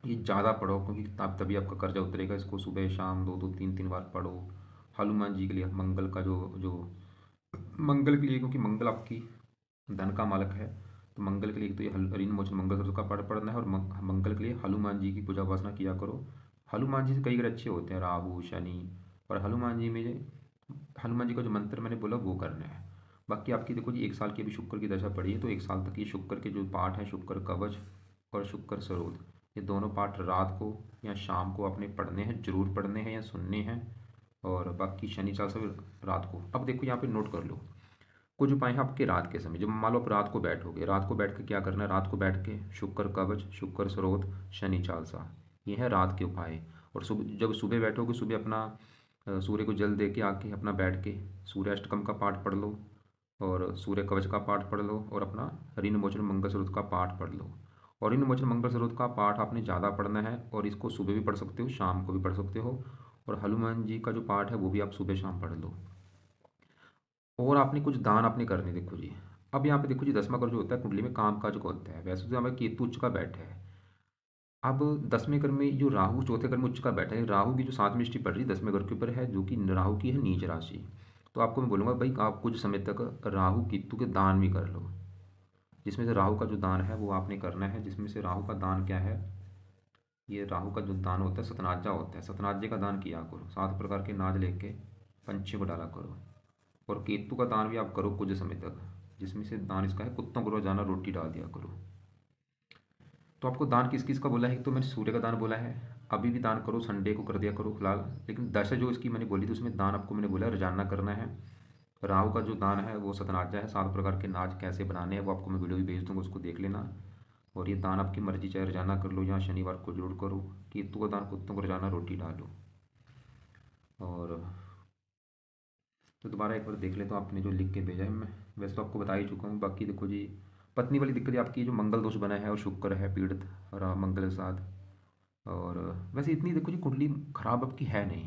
ये ज़्यादा पढ़ो, क्योंकि तब तभी आपका कर्जा उतरेगा। इसको सुबह शाम 2-2 3-3 बार पढ़ो। हनुमान जी के लिए मंगल का जो जो मंगल के लिए, क्योंकि मंगल आपकी धन का मालक है, तो मंगल के लिए एक तो ये ऋण मोचन मंगल सूत्र का पाठ पढ़ना है। और मंगल के लिए हनुमान जी की पूजा उपासना किया करो। हनुमान जी से कई ग्रह अच्छे होते हैं, राहु शनि। और हनुमान जी में हनुमान जी का जो मंत्र मैंने बोला वो करना है। बाकी आपकी देखो जी 1 साल की अभी शुक्र की दशा पड़ी है, तो 1 साल तक ये शुक्र के जो पाठ हैं, शुक्र कवच और शुक्र सरोद, ये दोनों पाठ रात को या शाम को आपने पढ़ने हैं, जरूर पढ़ने हैं या सुनने हैं। और बाकी शनि चालीसा भी रात को। अब देखो यहाँ पे नोट कर लो कुछ उपाय हैं आपके रात के समय। जब मान लो आप रात को बैठोगे, रात को बैठ के क्या करना है? रात को बैठ के शुक्र कवच, शुक्र स्रोत, शनि चालीसा, ये है रात के उपाय। और सुबह जब सुबह बैठोगे, सुबह अपना सूर्य को जल दे के आके अपना बैठ के सूर्य अष्टकम का पाठ पढ़ लो, और सूर्य कवच का पाठ पढ़ लो और अपना ऋण मोचन मंगल स्रोत का पाठ पढ़ लो। और ऋण मोचन मंगल स्रोत का पाठ आपने ज़्यादा पढ़ना है और इसको सुबह भी पढ़ सकते हो, शाम को भी पढ़ सकते हो। और हनुमान जी का जो पाठ है वो भी आप सुबह शाम पढ़ लो। और आपने कुछ दान आपने करने, देखो जी। अब यहाँ पे देखो जी, 10वां घर जो होता है कुंडली में काम काज का होता है। वैसे तो हमें केतु उच्च का बैठा है। अब 10वें घर में जो राहु चौथे घर में उच्च का बैठा है, राहु की जो 7वीं दृष्टि पड़ रही है 10वें घर के ऊपर है, जो कि राहु की है नीच राशि। तो आपको मैं बोलूँगा भाई, आप कुछ समय तक राहु केतु के दान भी कर लो। जिसमें से राहु का जो दान है वो आपने करना है। जिसमें से राहु का दान क्या है, ये राहु का जो दान होता है सतनाजा होता है। सतनाजे का दान किया करो, 7 प्रकार के नाज लेके पंछियों को डाला करो। और केतु का दान भी आप करो कुछ समय तक। जिसमें से दान इसका है, कुत्तों को रोजाना रोटी डाल दिया करो। तो आपको दान किस किस का बोला है, एक तो मैंने सूर्य का दान बोला है, अभी भी दान करो, संडे को कर दिया करो फिलहाल। लेकिन दशा जो इसकी मैंने बोली थी उसमें दान आपको मैंने बोला रोजाना करना है। राहु का जो दान है वो सतनाजा है, 7 प्रकार के नाज कैसे बनाने हैं वो आपको मैं वीडियो भी भेज दूँगा, उसको देख लेना। और ये दान आपकी मर्जी, चाहे रोजाना कर लो या शनिवार को जरूर करो। केतु का दान, कुत्तों को रोजाना रोटी डालो। और तो दोबारा एक बार देख ले, तो आपने जो लिख के भेजा है, मैं वैसे तो आपको बता ही चुका हूँ। बाकी देखो जी, पत्नी वाली दिक्कत आपकी जो मंगल दोष बना है और शुक्र है पीड़ित और मंगल के साथ। और वैसे इतनी देखो जी कुंडली खराब आपकी है नहीं।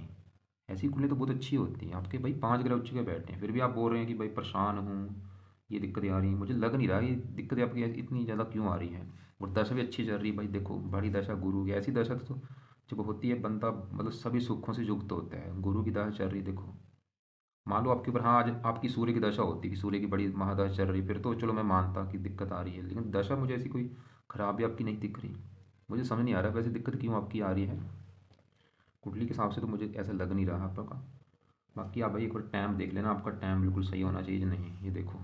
ऐसी कुंडली तो बहुत अच्छी होती हैं आपके भाई, 5 ग्रह उच्च के बैठे हैं, फिर भी आप बोल रहे हैं कि भाई परेशान हूँ, ये दिक्कतें आ रही हैं। मुझे लग नहीं रहा ये दिक्कतें आपकी इतनी ज़्यादा क्यों आ रही हैं। और दशा भी अच्छी चल रही है भाई, देखो बड़ी दशा गुरु की। ऐसी दशा तो जब होती है बंदा मतलब सभी सुखों से युक्त होता है। गुरु की दशा चल रही है देखो। मान लो आपके ऊपर, हाँ, आज आपकी सूर्य की दशा होती कि सूर्य की बड़ी महादशा चल रही, फिर तो चलो मैं मानता कि दिक्कत आ रही है। लेकिन दशा मुझे ऐसी कोई खराबी आपकी नहीं दिख रही। मुझे समझ नहीं आ रहा वैसे दिक्कत क्यों आपकी आ रही है। कुंडली के हिसाब से तो मुझे ऐसा लग नहीं रहा आपका। बाकी आप भाई एक बार टाइम देख लेना, आपका टाइम बिल्कुल सही होना चाहिए। नहीं, ये देखो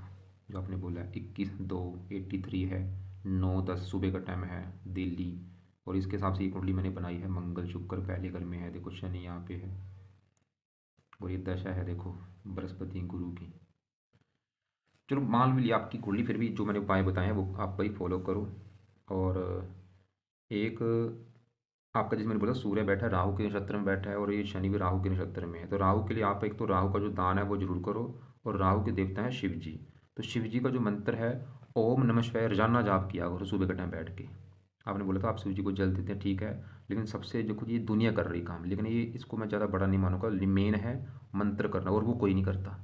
जो आपने बोला है 21/2/83 है, 9:10 सुबह का टाइम है दिल्ली। और इसके हिसाब से ये कुंडली मैंने बनाई है, मंगल शुक्र पहले घर में है, देखो शनि यहाँ पे है। और ये दशा है देखो बृहस्पति गुरु की। चलो मान भी लिया आपकी कुंडली, फिर भी जो मैंने उपाय बताए हैं वो आप भाई फॉलो करो। और एक आपका जिसमें मैंने बोला सूर्य बैठा है राहु के नक्षत्र में बैठा है, और ये शनि भी राहु के नक्षत्र में है। तो राहु के लिए आप एक तो राहु का जो दान है वो जरूर करो। और राहु के देवता हैं शिव जी। तो शिव जी का जो मंत्र है, ओम नमः शिवाय, रोजाना जाप किया करो सुबह के टाइम बैठ के। आपने बोला था आप शिव जी को जल देते हैं, ठीक है। लेकिन सबसे जो खुद ये दुनिया कर रही काम, लेकिन ये इसको मैं ज़्यादा बड़ा नहीं मानूंगा। मेन है मंत्र करना, और वो कोई नहीं करता।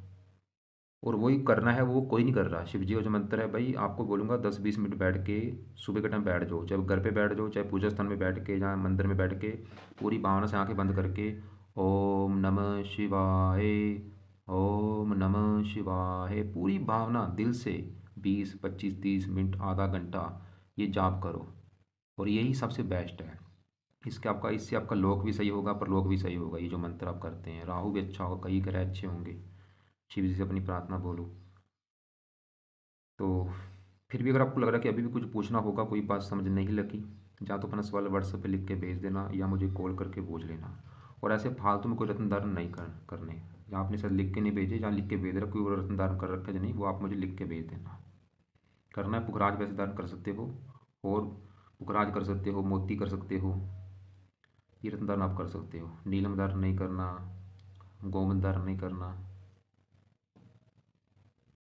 और वही करना है वो कोई नहीं कर रहा। शिव जी का जो मंत्र है भाई, आपको बोलूँगा 10-20 मिनट बैठ के सुबह के टाइम बैठ जाओ, चाहे घर पे बैठ जाओ, चाहे पूजा स्थान में बैठ के, जहाँ मंदिर में बैठ के पूरी भावना से आंखें बंद करके ओम नमः शिवाय, ओम नमः शिवाय, पूरी भावना दिल से 20-25-30 मिनट आधा घंटा ये जाप करो। और यही सबसे बेस्ट है। इससे आपका लोक भी सही होगा, परलोक भी सही होगा। ये जो मंत्र आप करते हैं, राहु भी अच्छा होगा, कई ग्रह अच्छे होंगे। शिव जी से अपनी प्रार्थना बोलो। तो फिर भी अगर आपको लग रहा है कि अभी भी कुछ पूछना होगा, कोई बात समझ नहीं लगी, या तो अपना सवाल व्हाट्सएप पे लिख के भेज देना, या मुझे कॉल करके पूछ लेना। और ऐसे फालतू में कोई रत्न धारण नहीं करने। या आपने सर लिख के नहीं भेजे, जहाँ लिख के भेज रहा कोई और रत्न धारण कर रखा है नहीं, वो आप मुझे लिख के भेज देना। करना है पुखराज वैसे धारण कर सकते हो, और पुखराज कर सकते हो, मोती कर सकते हो, ये रत्न धारण आप कर सकते हो। नीलम धारण नहीं करना, गोमन धारण नहीं करना।